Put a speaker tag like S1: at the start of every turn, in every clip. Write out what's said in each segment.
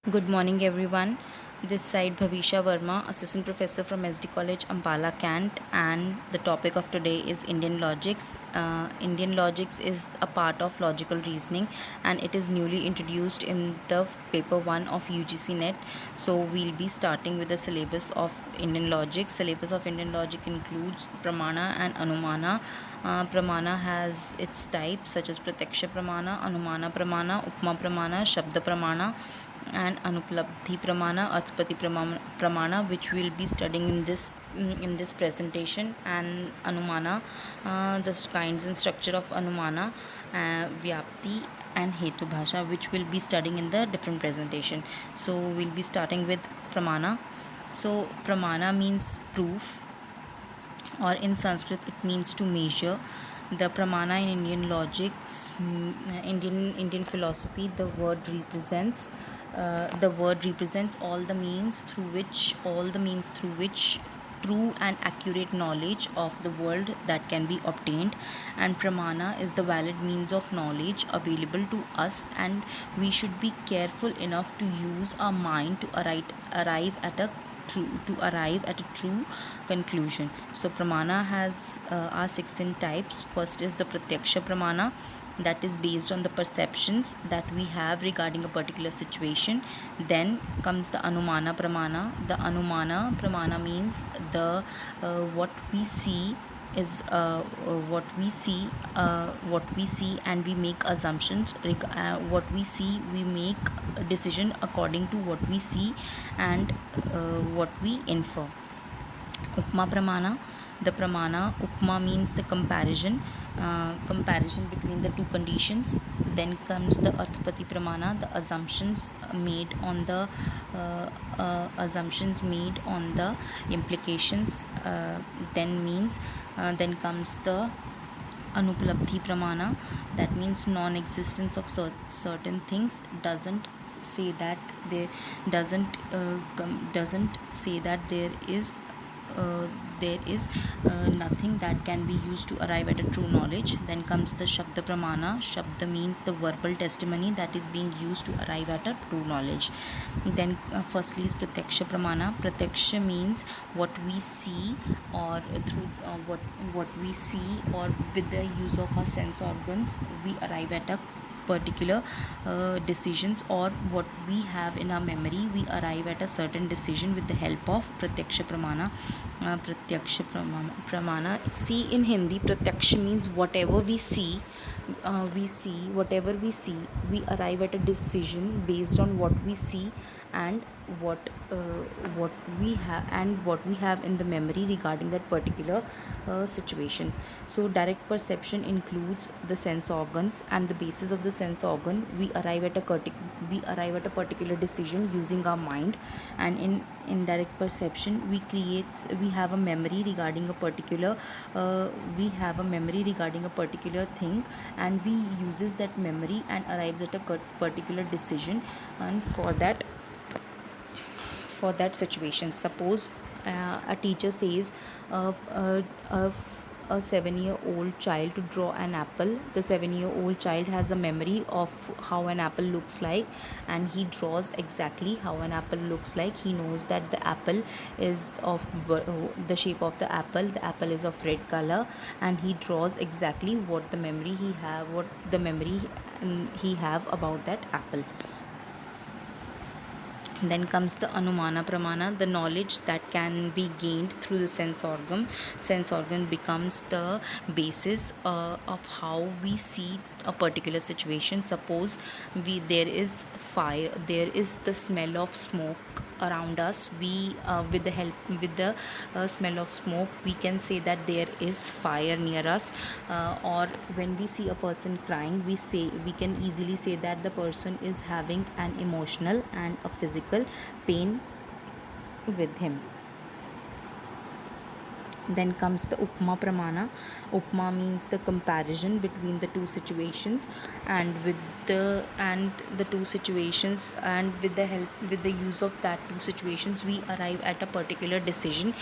S1: Good morning, everyone. This side Bhavisha Verma, Assistant Professor from SD College, Ambala, Kant, and the topic of today is Indian logics. Indian logics is a part of logical reasoning, and it is newly introduced in the paper 1 of UGC NET. So we'll be starting with the syllabus of Indian logic. Syllabus of Indian logic includes Pramana and Anumana. Pramana has its types such as Pratyaksha Pramana, Anumana Pramana, Upma Pramana, Shabda Pramana, and Anuplabdhi Pramana, Arthapati Pramana, which we'll be studying in this presentation, and Anumana, the kinds and structure of Anumana, Vyapti and Hetu Bhasha, which we'll be studying in the different presentation. So we'll be starting with Pramana. So Pramana means proof, or in Sanskrit it means to measure. The Pramana in Indian logics, Indian philosophy, the word represents all the means through which true and accurate knowledge of the world that can be obtained, and Pramana is the valid means of knowledge available to us, and we should be careful enough to use our mind to arrive at a true conclusion. So Pramana has are 16 types. First is the Pratyaksha Pramana, that is based on the perceptions that we have regarding a particular situation. Then comes the Anumana Pramana. The Anumana Pramana means the what we see is what we see, and we make assumptions. What we see, we make a decision according to what we see, and what we infer. Upma Pramana. The Pramana Upma means the comparison between the two conditions. Then comes the Arthapati Pramana, the assumptions made on the implications. Then comes the Anuplabdhi Pramana, that means non-existence of certain things say that there doesn't say that uh, there is nothing that can be used to arrive at a true knowledge. Then comes the Shabda Pramana. Shabda means the verbal testimony that is being used to arrive at a true knowledge. Then firstly is Pratyaksha Pramana. Pratyaksha means what we see, or through what we see, or with the use of our sense organs we arrive at a particular decisions, or what we have in our memory we arrive at a certain decision with the help of Pratyaksha Pramana. Pramana, see, in Hindi Pratyaksha means whatever we see, whatever we see, we arrive at a decision based on what we see, and what uh, what we have in the memory regarding that particular situation. So direct perception includes the sense organs, and the basis of the sense organ we arrive at a particular decision using our mind. And in indirect perception we have a memory regarding a particular thing, and we uses that memory and arrives at a particular decision, and for that situation. Suppose a teacher says a 7-year-old child to draw an apple. The 7-year-old child has a memory of how an apple looks like, and he draws exactly how an apple looks like. He knows that the apple is of the shape of the apple is of red color, and he draws exactly what the memory he have about that apple. Then comes the Anumana Pramana, the knowledge that can be gained through the sense organ. Sense organ becomes the basis of how we see a particular situation. Suppose there is fire, there is the smell of smoke around us. We with the smell of smoke, we can say that there is fire near us. Or when we see a person crying, we can easily say that the person is having an emotional and a physical pain with him. Then comes the Upma Pramana. Upma means the comparison between the two situations, and the two situations, and with the use of that two situations, we arrive at a particular decision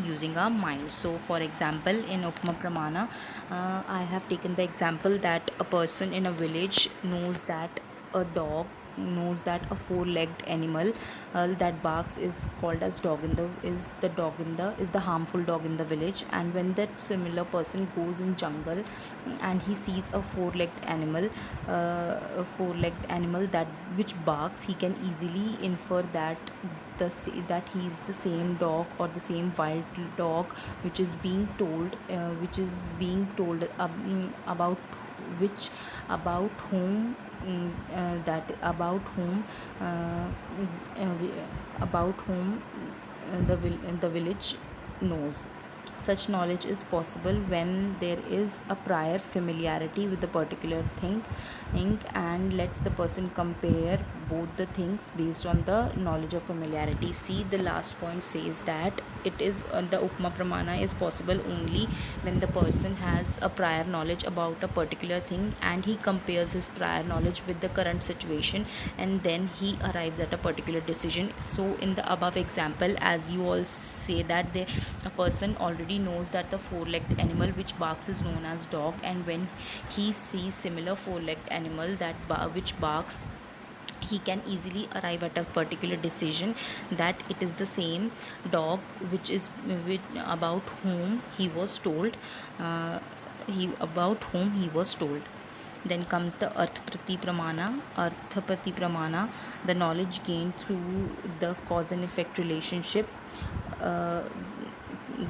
S1: using our mind. So for example, in Upma Pramana, I have taken the example that a person in a village knows that a dog knows that a four-legged animal that barks is called as the harmful dog in the village. And when that similar person goes in jungle and he sees a four-legged animal that which barks, he can easily infer that that he is the same dog or the same wild dog which is being told about which about whom that uh, about whom the village knows. Such knowledge is possible when there is a prior familiarity with the particular thing and lets the person compare both the things based on the knowledge of familiarity. See, the last point says that it is the upma pramana is possible only when the person has a prior knowledge about a particular thing and he compares his prior knowledge with the current situation, and then he arrives at a particular decision. So in the above example, as you all say that a person already knows that the four-legged animal which barks is known as dog, and when he sees similar four-legged animal which barks, he can easily arrive at a particular decision that it is the same dog about whom he was told Then comes the arthapati pramana, the knowledge gained through the cause and effect relationship. uh,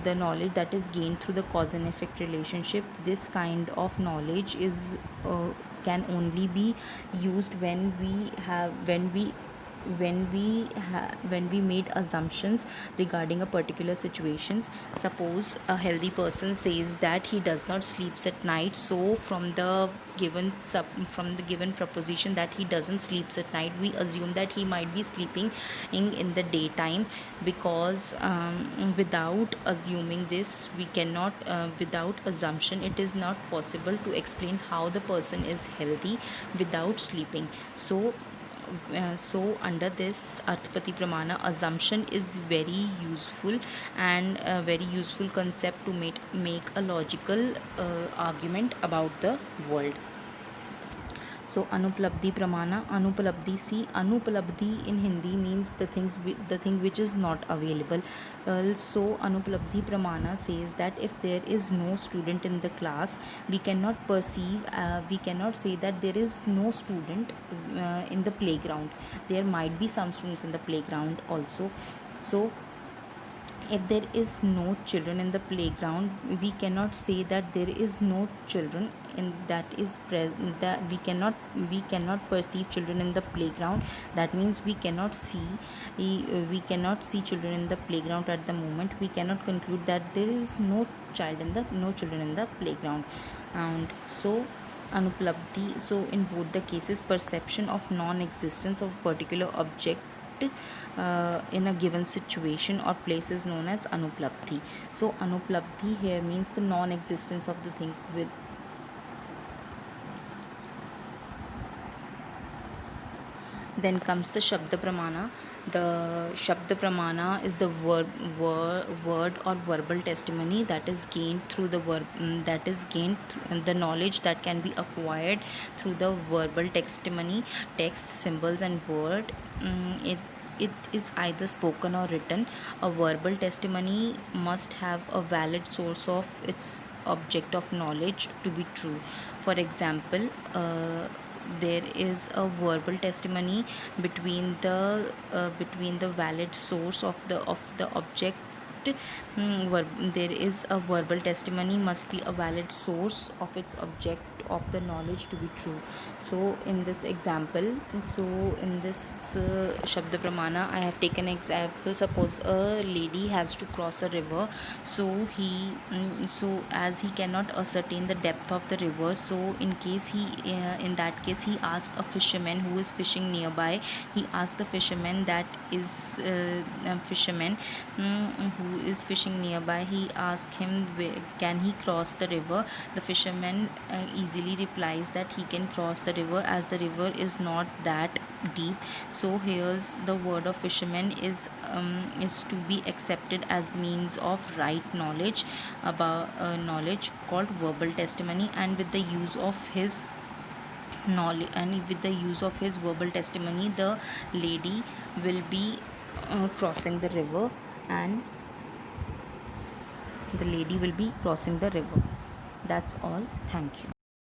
S1: the knowledge that is gained through the cause and effect relationship. This kind of knowledge is can only be used when we made assumptions regarding a particular situations. Suppose a healthy person says that he does not sleeps at night, so from the given proposition that he doesn't sleeps at night, we assume that he might be sleeping in the daytime, because without assuming this, we cannot without assumption, it is not possible to explain how the person is healthy without sleeping. So under this arthapati pramana, assumption is very useful, and a very useful concept to make a logical argument about the world. So anuplabdhi pramana, anupalabdhi in Hindi means the thing which is not available. So anuplabdhi pramana says that if there is no student in the class, we cannot say that there is no student in the playground. There might be some students in the playground also. So if there is no children in the playground, we cannot say that there is no children in that we cannot perceive children in the playground. That means we cannot see children in the playground at the moment. We cannot conclude that there is no children in the playground. And so anuplabdhi, so in both the cases, perception of non-existence of particular object in a given situation or place is known as anuplabdhi. So anuplabdhi here means the non-existence of the things with. Then comes the Shabda Pramana. The Shabda Pramana is the word or verbal testimony that is gained through the knowledge that can be acquired through the verbal testimony, text, symbols, and word. It is either spoken or written. A verbal testimony must have a valid source of its object of knowledge to be true. For example, there is a verbal testimony between the valid source of the object. There is a verbal testimony must be a valid source of its object of the knowledge to be true. So in this example, in this Shabda Pramana, I have taken example. Suppose a lady has to cross a river, so as he cannot ascertain the depth of the river, so in that case he asks a fisherman who is fishing nearby. He asks the fisherman that is a fisherman who is fishing nearby. He asks him, can he cross the river? The fisherman easily replies that he can cross the river, as the river is not that deep. So here's the word of fisherman is to be accepted as means of right knowledge about knowledge called verbal testimony, and with the use of his knowledge, and with the use of his verbal testimony, the lady will be crossing the river, and the lady will be crossing the river. That's all. Thank you.